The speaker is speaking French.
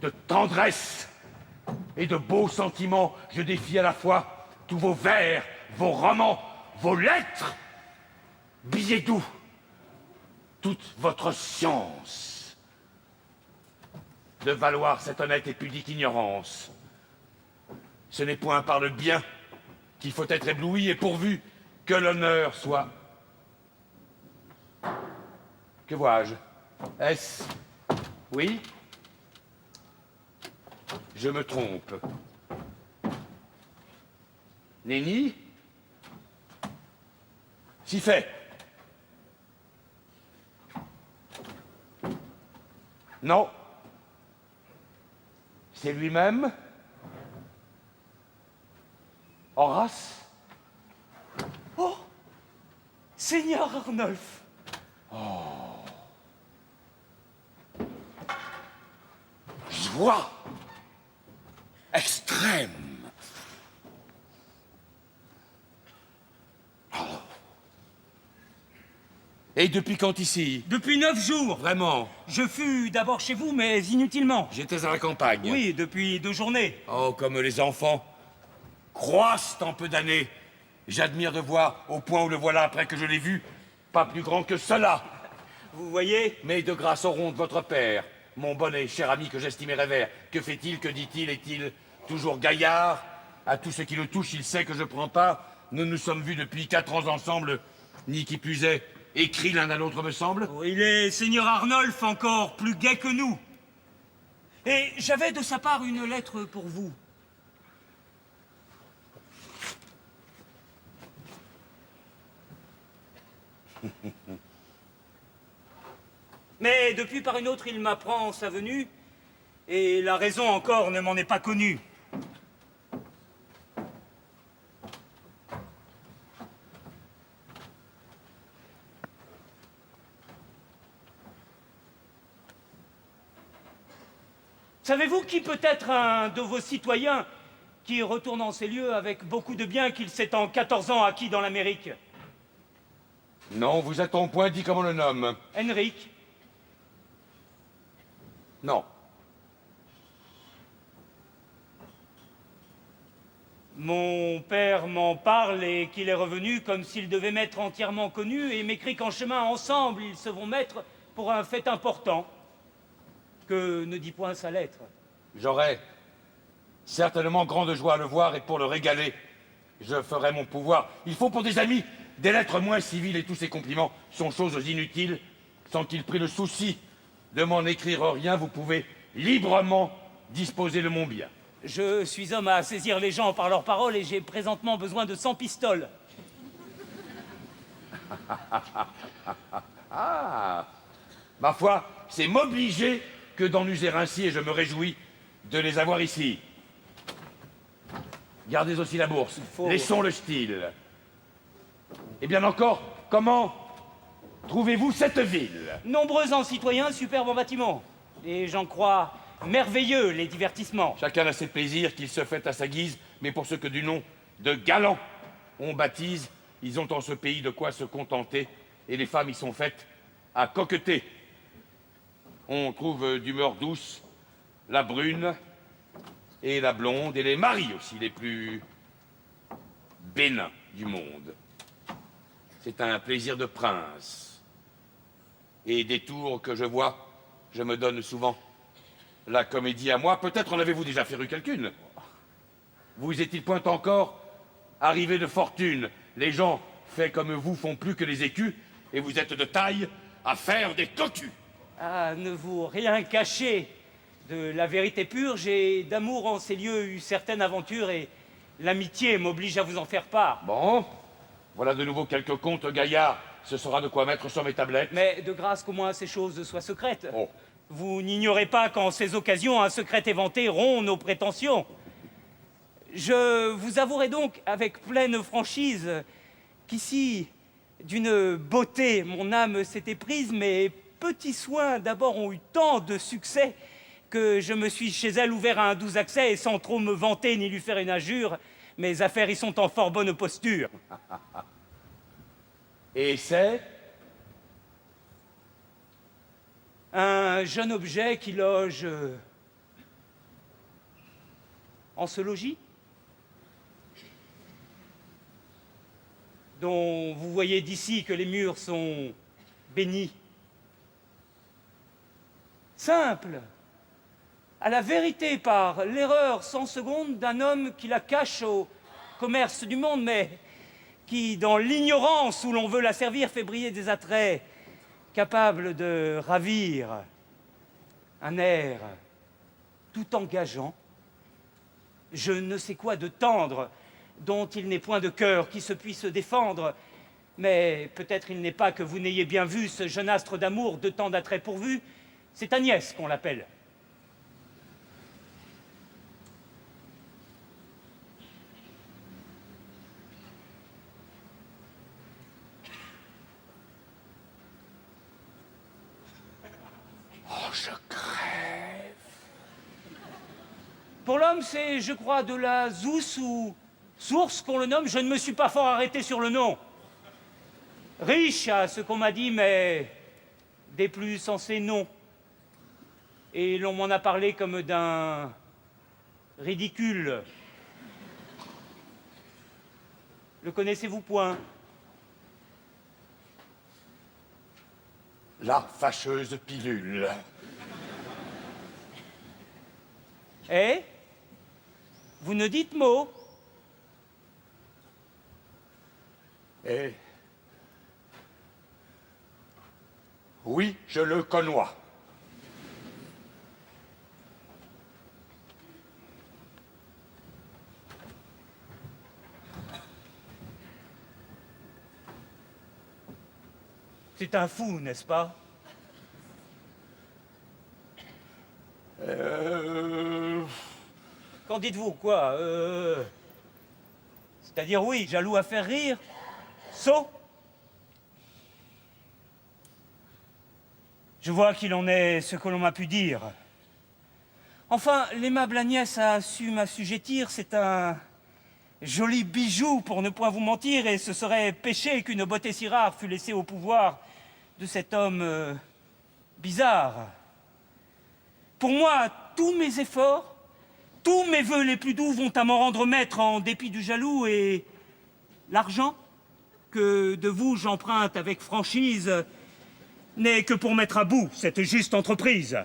de tendresse et de beaux sentiments, je défie à la fois tous vos vers, vos romans, vos lettres, billets doux, toute votre science, de valoir cette honnête et pudique ignorance. Ce n'est point par le bien qu'il faut être ébloui et pourvu que l'honneur soit... Que vois-je? Est-ce... Oui? Je me trompe. Nenni? Si fait. Non. C'est lui-même? Horace? Oh! Seigneur Arnulf! Joie extrême. Oh. Et depuis quand ici? Depuis 9 jours! Vraiment? Je fus d'abord chez vous, mais inutilement. J'étais à la campagne. Oui, depuis 2 journées. Oh, comme les enfants croissent en peu d'années. J'admire de voir au point où le voilà après que je l'ai vu, pas plus grand que cela. Vous voyez? Mais de grâce au rond de votre père, mon bon et cher ami que j'estimais rêveur, que fait-il, que dit-il? Est-il toujours gaillard? À tout ce qui le touche, il sait que je prends part. Nous nous sommes vus depuis 4 ans ensemble, ni qui plus est, écrits l'un à l'autre, me semble. Oh, il est Seigneur Arnulf encore plus gai que nous. Et j'avais de sa part une lettre pour vous. Mais depuis par une autre, il m'apprend sa venue, et la raison encore ne m'en est pas connue. Savez-vous qui peut être un de vos citoyens qui retourne en ces lieux avec beaucoup de biens qu'il s'est en 14 ans acquis dans l'Amérique? Non, vous êtes en point dit comment on le nomme. Henrik. Non. Mon père m'en parle et qu'il est revenu comme s'il devait m'être entièrement connu et m'écrit qu'en chemin ensemble ils se vont mettre pour un fait important. Que ne dit point sa lettre? J'aurais certainement grande joie à le voir et pour le régaler, je ferai mon pouvoir. Il faut pour des amis des lettres moins civiles et tous ces compliments sont choses inutiles. Sans qu'il prie le souci de m'en écrire rien, vous pouvez librement disposer de mon bien. Je suis homme à saisir les gens par leurs paroles et j'ai présentement besoin de 100 pistoles. Ah, ma foi, c'est m'obliger que d'en user ainsi et je me réjouis de les avoir ici. Gardez aussi la bourse. Laissons le style. Et bien encore, comment trouvez-vous cette ville? Nombreux en citoyens, superbes en bâtiments. Et j'en crois merveilleux, les divertissements. Chacun a ses plaisirs qu'il se fait à sa guise, mais pour ceux que du nom de galants on baptise, ils ont en ce pays de quoi se contenter, et les femmes y sont faites à coqueter. On trouve d'humeur douce la brune et la blonde, et les maris aussi, les plus bénins du monde. C'est un plaisir de prince. Et des tours que je vois, je me donne souvent la comédie à moi. Peut-être en avez-vous déjà fait rue quelqu'une. Vous est-il point encore arrivé de fortune? Les gens faits comme vous font plus que les écus, et vous êtes de taille à faire des cocus. Ah, ne vous rien cacher. De la vérité pure, j'ai d'amour en ces lieux eu certaines aventures et l'amitié m'oblige à vous en faire part. Bon, voilà de nouveau quelques contes gaillards. Ce sera de quoi mettre sur mes tablettes. Mais de grâce qu'au moins ces choses soient secrètes. Oh. Vous n'ignorez pas qu'en ces occasions, un secret éventé rompt nos prétentions. Je vous avouerai donc avec pleine franchise qu'ici, d'une beauté, mon âme s'était prise, mes petits soins d'abord ont eu tant de succès que je me suis chez elle ouvert à un doux accès et sans trop me vanter ni lui faire une injure, mes affaires y sont en fort bonne posture. Et c'est Un jeune objet qui loge en ce logis, dont vous voyez d'ici que les murs sont bénis. Simple, à la vérité par l'erreur sans seconde d'un homme qui la cache au commerce du monde, mais qui, dans l'ignorance où l'on veut la servir, fait briller des attraits capables de ravir un air tout engageant, je ne sais quoi de tendre, dont il n'est point de cœur qui se puisse défendre, mais peut-être il n'est pas que vous n'ayez bien vu ce jeune astre d'amour de tant d'attraits pourvus, c'est Agnès qu'on l'appelle. Oh, je crève. Pour l'homme, c'est, je crois, de la zousse ou source qu'on le nomme. Je ne me suis pas fort arrêté sur le nom. Riche à ce qu'on m'a dit, mais des plus sensés non. Et l'on m'en a parlé comme d'un ridicule. Le connaissez-vous point? La fâcheuse pilule. Eh? Vous ne dites mot? Et... oui, je le connois. C'est un fou, n'est-ce pas? Qu'en dites-vous, quoi? C'est-à-dire, oui, jaloux à faire rire? Sot? Je vois qu'il en est ce que l'on m'a pu dire. Enfin, l'aimable Agnès a su m'assujettir, c'est un joli bijou, pour ne point vous mentir, et ce serait péché qu'une beauté si rare fût laissée au pouvoir de cet homme bizarre. Pour moi, tous mes efforts, tous mes vœux les plus doux vont à m'en rendre maître en dépit du jaloux, et l'argent que de vous j'emprunte avec franchise n'est que pour mettre à bout cette juste entreprise.